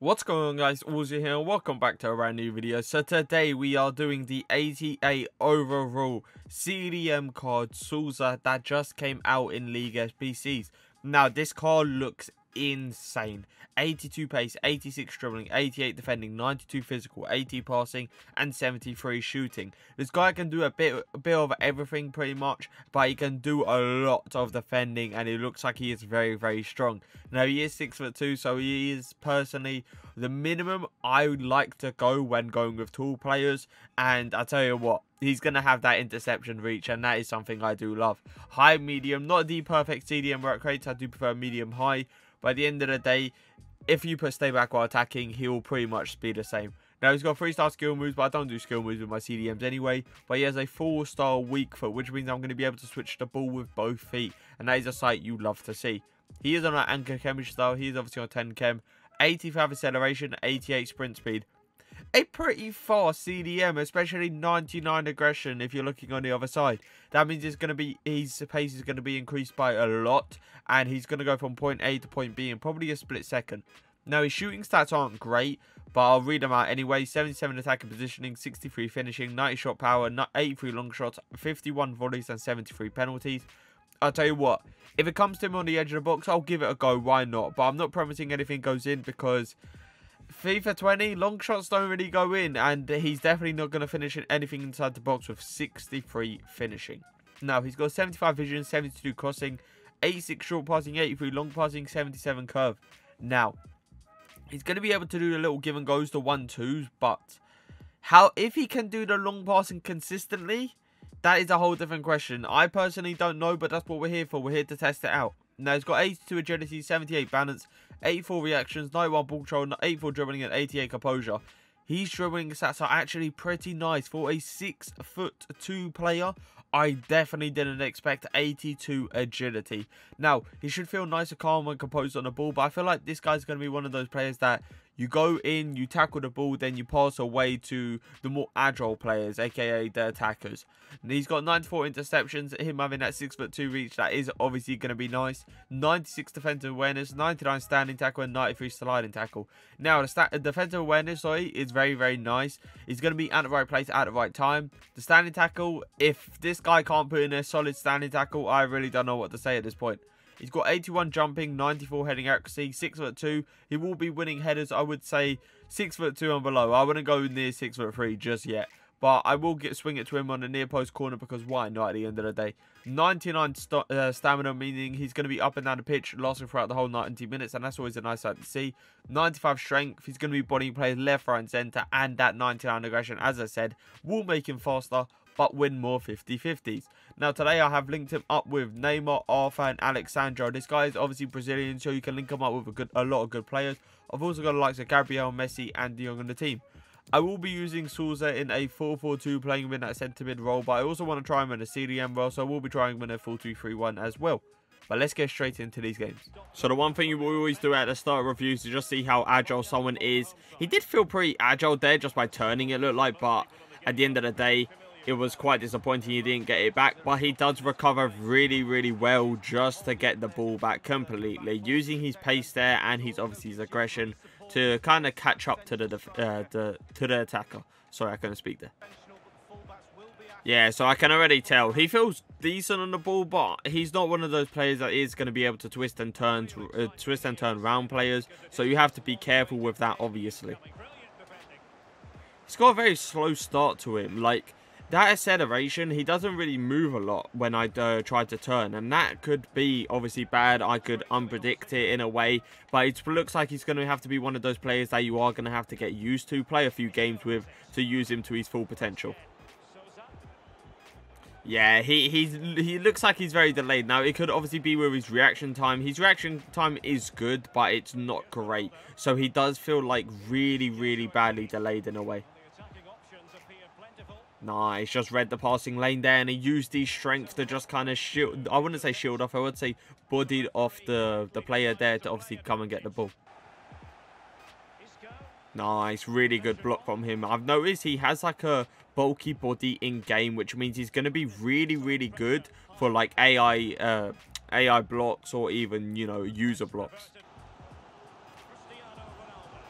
What's going on, guys? Auzio here, welcome back to a brand new video. So today we are doing the 88 overall CDM card Souza that just came out in League SBCs. Now this card looks insane. 82 pace, 86 dribbling, 88 defending, 92 physical, 80 passing, and 73 shooting. This guy can do a bit of everything pretty much, but he can do a lot of defending, and it looks like he is very strong. Now he is 6'2", so he is personally the minimum I would like to go when going with tall players. And I tell you what, he's going to have that interception reach, and that is something I do love. High, medium, not the perfect CDM work rates. I do prefer medium high. By the end of the day, if you put stay back while attacking, he will pretty much be the same. Now, he's got 3-star skill moves, but I don't do skill moves with my CDMs anyway. But he has a 4-star weak foot, which means I'm going to be able to switch the ball with both feet. And that is a sight you love to see. He is on an anchor chemistry style. He is obviously on 10 chem. 85 acceleration, 88 sprint speed. A pretty fast CDM, especially 99 aggression if you're looking on the other side. That means it's going to be, his pace is going to be increased by a lot, and he's going to go from point A to point B in probably a split second. Now, his shooting stats aren't great, but I'll read them out anyway. 77 attack and positioning, 63 finishing, 90 shot power, 83 long shots, 51 volleys, and 73 penalties. I'll tell you what, if it comes to him on the edge of the box, I'll give it a go, why not? But I'm not promising anything goes in because FIFA 20, long shots don't really go in, and he's definitely not going to finish anything inside the box with 63 finishing. Now, he's got 75 vision, 72 crossing, 86 short passing, 83 long passing, 77 curve. Now, he's going to be able to do the little give and goes, the 1-2s, but if he can do the long passing consistently, that is a whole different question. I personally don't know, but that's what we're here for. We're here to test it out. Now, he's got 82 agility, 78 balance, 84 reactions, 91 ball control, 84 dribbling, and 88 composure. His dribbling stats are actually pretty nice. For a 6'2" player, I definitely didn't expect 82 agility. Now, he should feel nice and calm and composed on the ball, but I feel like this guy's going to be one of those players that you go in, you tackle the ball, then you pass away to the more agile players, aka the attackers. And he's got 94 interceptions, him having that 6'2" reach, that is obviously going to be nice. 96 defensive awareness, 99 standing tackle, and 93 sliding tackle. Now, the defensive awareness, is very nice. He's going to be at the right place at the right time. The standing tackle, if this guy can't put in a solid standing tackle, I really don't know what to say at this point. He's got 81 jumping, 94 heading accuracy, 6'2". He will be winning headers, I would say 6'2" and below. I wouldn't go near 6'3" just yet. But I will swing it to him on the near post corner because why not at the end of the day. 99 stamina, meaning he's going to be up and down the pitch, lasting throughout the whole 90 minutes. And that's always a nice sight to see. 95 strength, he's going to be bodying players left, right and centre. And that 99 aggression, as I said, will make him faster, but win more 50-50s. Now, today I have linked him up with Neymar, Arthur, and Alexandro. This guy is obviously Brazilian, so you can link him up with a lot of good players. I've also got the likes of Gabriel, Messi, and De Jong on the team. I will be using Souza in a 4-4-2, playing him in that centre mid role, but I also want to try him in a CDM role, so I will be trying him in a 4-2-3-1 as well. But let's get straight into these games. So the one thing you will always do at the start of reviews is just see how agile someone is. He did feel pretty agile there just by turning, it looked like, but at the end of the day, it was quite disappointing he didn't get it back, but he does recover really well just to get the ball back completely, using his pace there and his aggression to kind of catch up to the attacker. Sorry, I couldn't speak there. Yeah, so I can already tell he feels decent on the ball, but he's not one of those players that is going to be able to twist and turn round players. So you have to be careful with that, obviously. He's got a very slow start to him, like. That acceleration, he doesn't really move a lot when I try to turn. And that could be obviously bad. I could unpredict it in a way. But it looks like he's going to have to be one of those players that you are going to have to get used to. Play a few games with to use him to his full potential. Yeah, he looks like he's very delayed. Now, it could obviously be with his reaction time. His reaction time is good, but it's not great. So he does feel like really badly delayed in a way. Nice, just read the passing lane there, and he used his strength to just kind of shield, I wouldn't say shield off, I would say bodied off the player there to obviously come and get the ball. Nice, really good block from him. I've noticed he has like a bulky body in game, which means he's going to be really good for like AI blocks or even, you know, user blocks.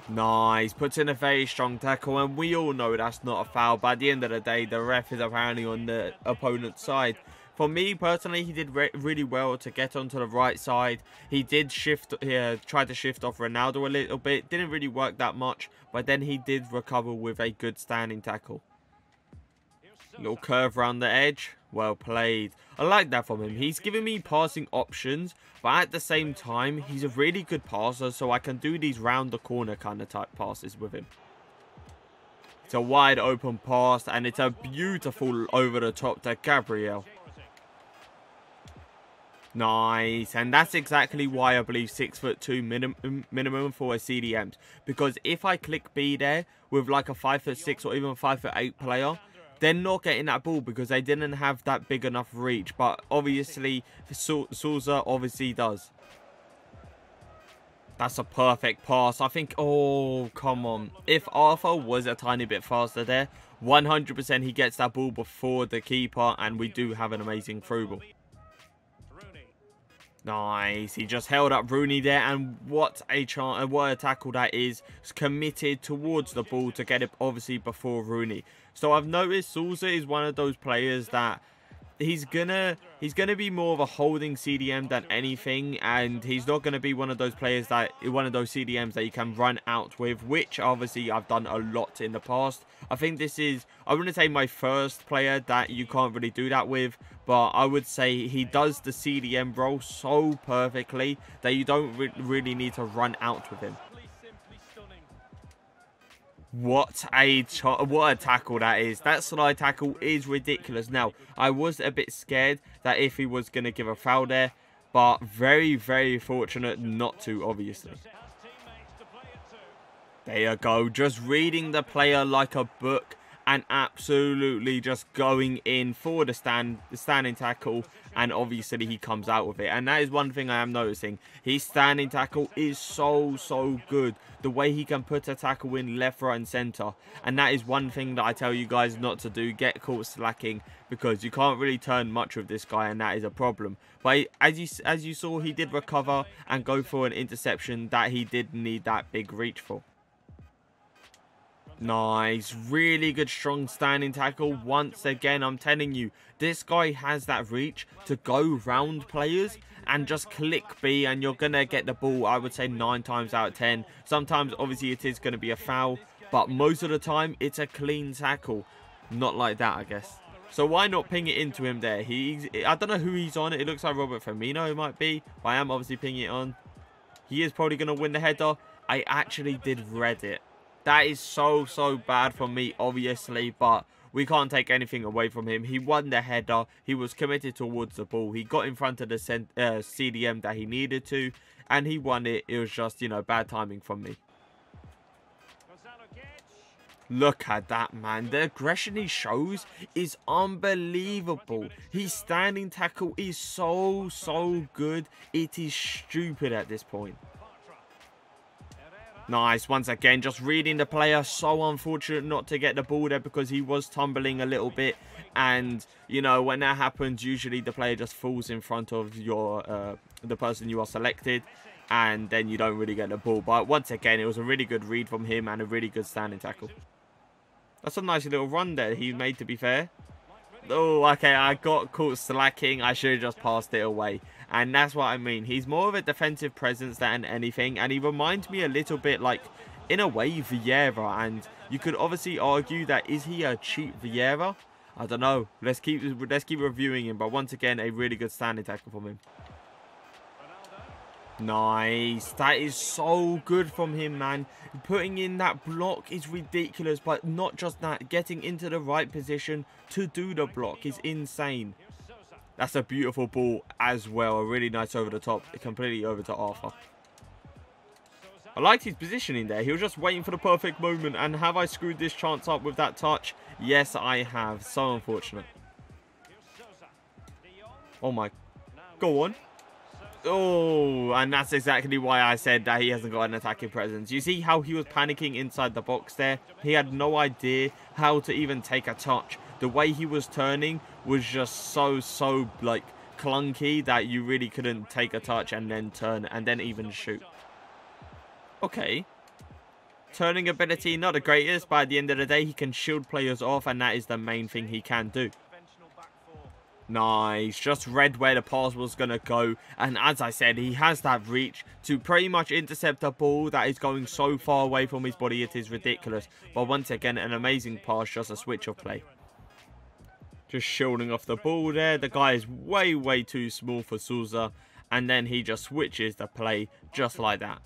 Nice. Puts in a very strong tackle, and we all know that's not a foul. But at the end of the day, the ref is apparently on the opponent's side. For me, personally, he did really well to get onto the right side. He did try to shift off Ronaldo a little bit. Didn't really work that much, but then he did recover with a good standing tackle. Little curve around the edge. Well played. I like that from him. He's giving me passing options, but at the same time, he's a really good passer, so I can do these round the corner kind of type passes with him. It's a wide open pass, and it's a beautiful over the top to Gabriel. Nice, and that's exactly why I believe 6'2" minimum for a CDMs, because if I click B there with like a 5'6" or even 5'8" player, they're not getting that ball because they didn't have that big enough reach. But obviously Souza obviously does. That's a perfect pass. I think, oh come on, if Arthur was a tiny bit faster there, 100% he gets that ball before the keeper, and we do have an amazing through ball. Nice. He just held up Rooney there, and what a tackle that is. It's committed towards the ball to get it obviously before Rooney. So I've noticed Souza is one of those players that he's gonna be more of a holding CDM than anything, and he's not gonna be one of those players that CDMs that you can run out with, which obviously I've done a lot in the past. I think this is, I wouldn't say my first player that you can't really do that with, but I would say he does the CDM role so perfectly that you don't really need to run out with him. What a tackle that is. That slide tackle is ridiculous. Now, I was a bit scared that if he was going to give a foul there, but very, very fortunate not to, obviously. There you go. Just reading the player like a book and absolutely just going in for the standing tackle, and obviously he comes out with it. And that is one thing I am noticing. His standing tackle is so good. The way he can put a tackle in left, right and centre. And that is one thing that I tell you guys not to do. Get caught slacking, because you can't really turn much with this guy, and that is a problem. But as you saw, he did recover and go for an interception that he did need that big reach for. Nice. Really good strong standing tackle. Once again, I'm telling you, this guy has that reach to go round players and just click B, and you're going to get the ball, I would say 9 times out of 10. Sometimes, obviously, it is going to be a foul, but most of the time, it's a clean tackle. Not like that, I guess. So why not ping it into him there? I don't know who he's on. It looks like Robert Firmino it might be, but I am obviously pinging it on. He is probably going to win the header. I actually did read it. That is so bad for me, obviously, but we can't take anything away from him. He won the header. He was committed towards the ball. He got in front of the CDM that he needed to, and he won it. It was just, you know, bad timing from me. Look at that, man. The aggression he shows is unbelievable. His standing tackle is so good. It is stupid at this point. Nice. Once again, just reading the player. So unfortunate not to get the ball there because he was tumbling a little bit. And, you know, when that happens, usually the player just falls in front of your the person you are selected. And then you don't really get the ball. But once again, it was a really good read from him and a really good standing tackle. That's a nice little run there he made, to be fair. Oh, okay, I got caught slacking. I should have just passed it away. And that's what I mean. He's more of a defensive presence than anything. And he reminds me a little bit like, in a way, VIEIRA. And you could obviously argue that, is he a cheap VIEIRA? I don't know. Let's keep reviewing him. But once again, a really good standing tackle from him. Nice. That is so good from him, man. Putting in that block is ridiculous. But not just that. Getting into the right position to do the block is insane. That's a beautiful ball as well. A really nice over the top. Completely over to Arthur. I liked his positioning there. He was just waiting for the perfect moment. And have I screwed this chance up with that touch? Yes, I have. So unfortunate. Oh my. Go on. Oh, and that's exactly why I said that he hasn't got an attacking presence. You see how he was panicking inside the box there? He had no idea how to even take a touch. The way he was turning was just so like clunky that you really couldn't take a touch and then turn and then even shoot. Okay. Turning ability, not the greatest, but at the end of the day, he can shield players off, and that is the main thing he can do. Nice, just read where the pass was going to go, and as I said, he has that reach to pretty much intercept a ball that is going so far away from his body, it is ridiculous. But once again, an amazing pass, just a switch of play. Just shielding off the ball there, the guy is way too small for Souza, and then he just switches the play just like that.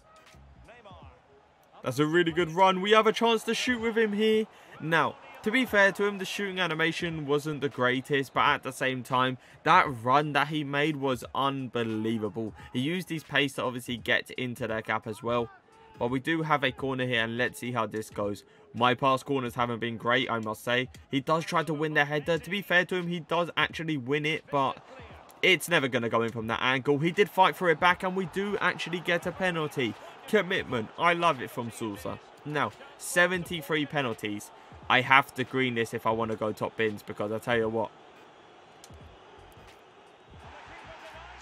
That's a really good run. We have a chance to shoot with him here. Now, to be fair to him, the shooting animation wasn't the greatest, but at the same time, that run that he made was unbelievable. He used his pace to obviously get into their gap as well. But we do have a corner here, and let's see how this goes. My past corners haven't been great, I must say. He does try to win the header. To be fair to him, he does actually win it, but it's never going to go in from that angle. He did fight for it back, and we do actually get a penalty. Commitment. I love it from Souza. Now, 73 penalties. I have to green this if I want to go top bins, because I tell you what.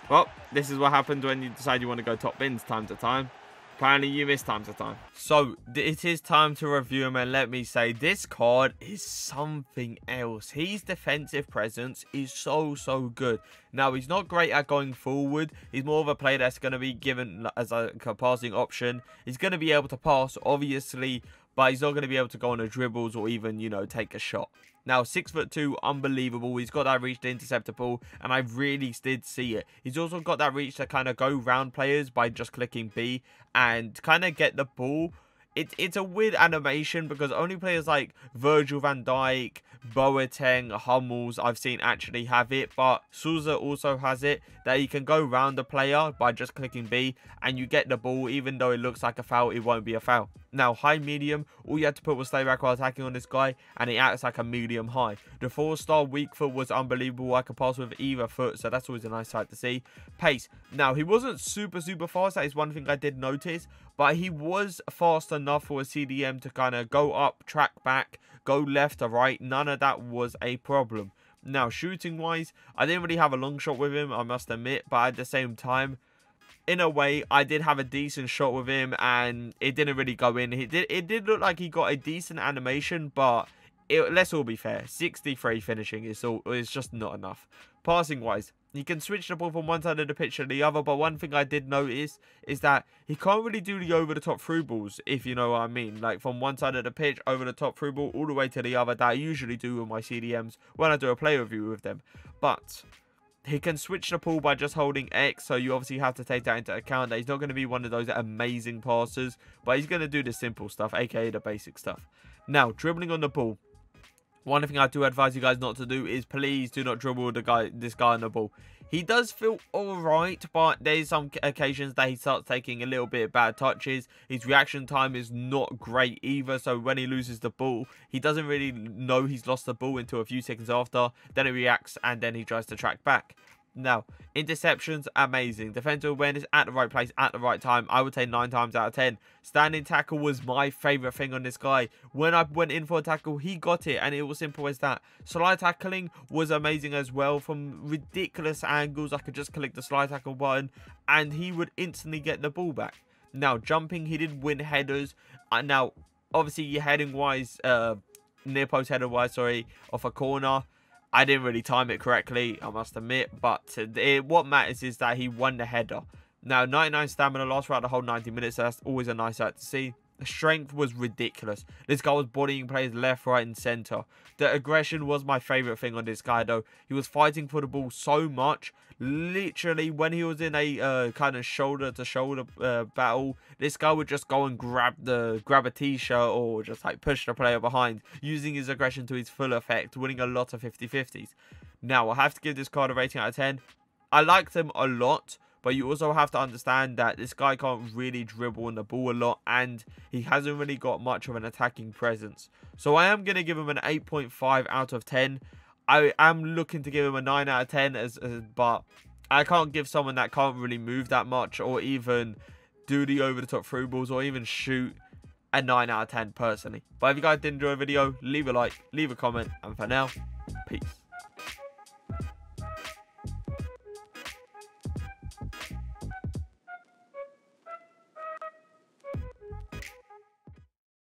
Well, this is what happens when you decide you want to go top bins time to time. Apparently you miss time to time. So it is time to review him, and let me say this card is something else. His defensive presence is so good. Now he's not great at going forward. He's more of a player that's going to be given as a passing option. He's going to be able to pass obviously, but he's not going to be able to go on a dribbles or even, you know, take a shot. Now, 6'2", unbelievable. He's got that reach to intercept the ball, and I really did see it. He's also got that reach to kind of go round players by just clicking B and kind of get the ball. It's a weird animation because only players like Virgil van Dijk, Boateng, Hummels I've seen actually have it, but Souza also has it, that he can go round the player by just clicking B and you get the ball. Even though it looks like a foul, it won't be a foul. Now, high medium, all you had to put was stay back while attacking on this guy, and he acts like a medium high. The 4-star weak foot was unbelievable. I could pass with either foot, so that's always a nice sight to see. Pace. Now, he wasn't super fast. That is one thing I did notice, but he was fast enough for a CDM to kind of go up, track back, go left or right. None of that was a problem. Now, shooting wise, I didn't really have a long shot with him, I must admit, but at the same time, in a way, I did have a decent shot with him, and it didn't really go in. It did look like he got a decent animation, but let's all be fair. 63 finishing is just not enough. Passing wise, he can switch the ball from one side of the pitch to the other, but one thing I did notice is that he can't really do the over-the-top through balls, if you know what I mean. Like from one side of the pitch, over-the-top through ball, all the way to the other, that I usually do with my CDMs when I do a play review with them. But he can switch the ball by just holding X, so you obviously have to take that into account, that he's not going to be one of those amazing passers, but he's going to do the simple stuff, aka the basic stuff. Now, dribbling on the ball. One thing I do advise you guys not to do is please do not dribble this guy on the ball. He does feel alright, but there's some occasions that he starts taking a little bit of bad touches. His reaction time is not great either, so when he loses the ball, he doesn't really know he's lost the ball until a few seconds after. Then he reacts, and then he tries to track back. Now, interceptions, amazing. Defensive awareness at the right place at the right time. I would say 9 times out of 10. Standing tackle was my favourite thing on this guy. When I went in for a tackle, he got it, and it was simple as that. Slide tackling was amazing as well. From ridiculous angles, I could just click the slide tackle button, and he would instantly get the ball back. Now, jumping, he did win headers. Now, obviously, heading-wise, near post header-wise, sorry, off a corner, I didn't really time it correctly, I must admit, but what matters is that he won the header. Now, 99 stamina lost throughout the whole 90 minutes, so that's always a nice sight to see. The strength was ridiculous. This guy was bodying players left, right, and centre. The aggression was my favourite thing on this guy, though. He was fighting for the ball so much. Literally, when he was in a kind of shoulder-to-shoulder battle, this guy would just go and grab a t-shirt or just like push the player behind, using his aggression to his full effect, winning a lot of 50-50s. Now, I have to give this card a rating out of 10. I liked him a lot, but you also have to understand that this guy can't really dribble on the ball a lot, and he hasn't really got much of an attacking presence. So I am going to give him an 8.5 out of 10. I am looking to give him a 9 out of 10, but I can't give someone that can't really move that much or even do the over-the-top through balls or even shoot a 9 out of 10 personally. But if you guys did enjoy the video, leave a like, leave a comment, and for now, peace.